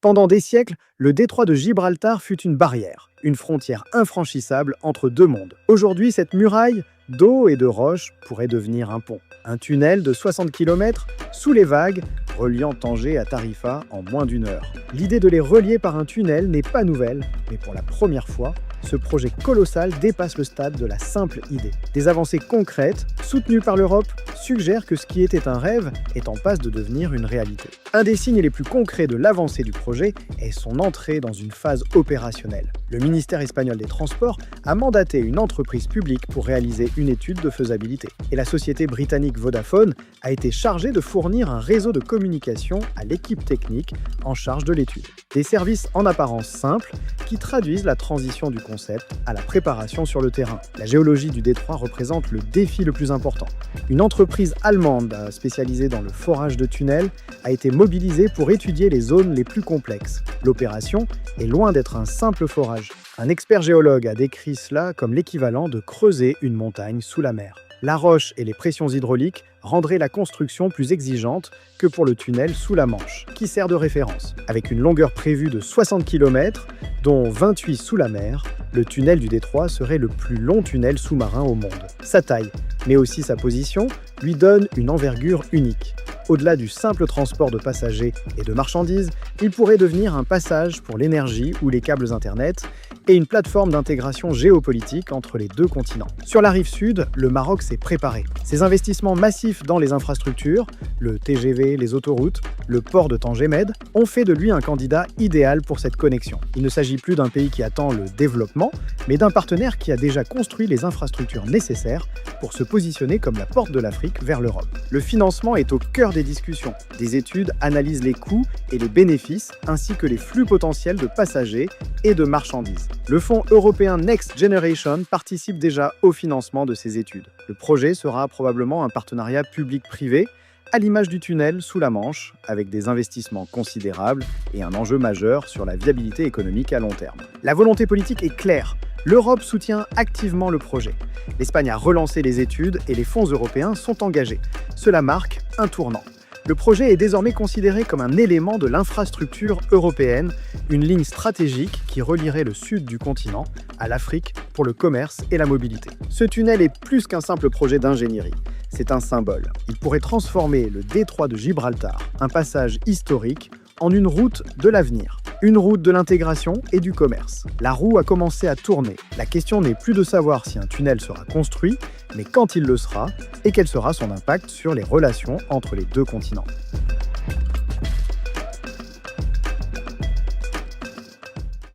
Pendant des siècles, le détroit de Gibraltar fut une barrière, une frontière infranchissable entre deux mondes. Aujourd'hui, cette muraille d'eau et de roches pourrait devenir un pont. Un tunnel de 60 km sous les vagues, reliant Tanger à Tarifa en moins d'une heure. L'idée de les relier par un tunnel n'est pas nouvelle, mais pour la première fois, ce projet colossal dépasse le stade de la simple idée. Des avancées concrètes, soutenues par l'Europe, suggèrent que ce qui était un rêve est en passe de devenir une réalité. Un des signes les plus concrets de l'avancée du projet est son entrée dans une phase opérationnelle. Le ministère espagnol des Transports a mandaté une entreprise publique pour réaliser une étude de faisabilité. Et la société britannique Vodafone a été chargée de fournir un réseau de communication à l'équipe technique en charge de l'étude. Des services en apparence simples qui traduisent la transition du concept à la préparation sur le terrain. La géologie du détroit représente le défi le plus important. Une entreprise allemande spécialisée dans le forage de tunnels a été mobilisée pour étudier les zones les plus complexes. L'opération est loin d'être un simple forage. Un expert géologue a décrit cela comme l'équivalent de creuser une montagne sous la mer. La roche et les pressions hydrauliques rendraient la construction plus exigeante que pour le tunnel sous la Manche, qui sert de référence. Avec une longueur prévue de 60 km, dont 28 sous la mer, le tunnel du détroit serait le plus long tunnel sous-marin au monde. Sa taille, mais aussi sa position, lui donne une envergure unique. Au-delà du simple transport de passagers et de marchandises, il pourrait devenir un passage pour l'énergie ou les câbles Internet et une plateforme d'intégration géopolitique entre les deux continents. Sur la rive sud, le Maroc s'est préparé. Ses investissements massifs dans les infrastructures, le TGV, les autoroutes, le port de Tanger-Med, ont fait de lui un candidat idéal pour cette connexion. Il ne s'agit plus d'un pays qui attend le développement, mais d'un partenaire qui a déjà construit les infrastructures nécessaires pour se positionner comme la porte de l'Afrique vers l'Europe. Le financement est au cœur des discussions. Des études analysent les coûts et les bénéfices, ainsi que les flux potentiels de passagers et de marchandises. Le fonds européen Next Generation participe déjà au financement de ces études. Le projet sera probablement un partenariat public-privé, à l'image du tunnel sous la Manche, avec des investissements considérables et un enjeu majeur sur la viabilité économique à long terme. La volonté politique est claire. L'Europe soutient activement le projet. L'Espagne a relancé les études et les fonds européens sont engagés. Cela marque un tournant. Le projet est désormais considéré comme un élément de l'infrastructure européenne, une ligne stratégique qui relierait le sud du continent à l'Afrique pour le commerce et la mobilité. Ce tunnel est plus qu'un simple projet d'ingénierie. C'est un symbole. Il pourrait transformer le détroit de Gibraltar, un passage historique, en une route de l'avenir. Une route de l'intégration et du commerce. La roue a commencé à tourner. La question n'est plus de savoir si un tunnel sera construit, mais quand il le sera, et quel sera son impact sur les relations entre les deux continents.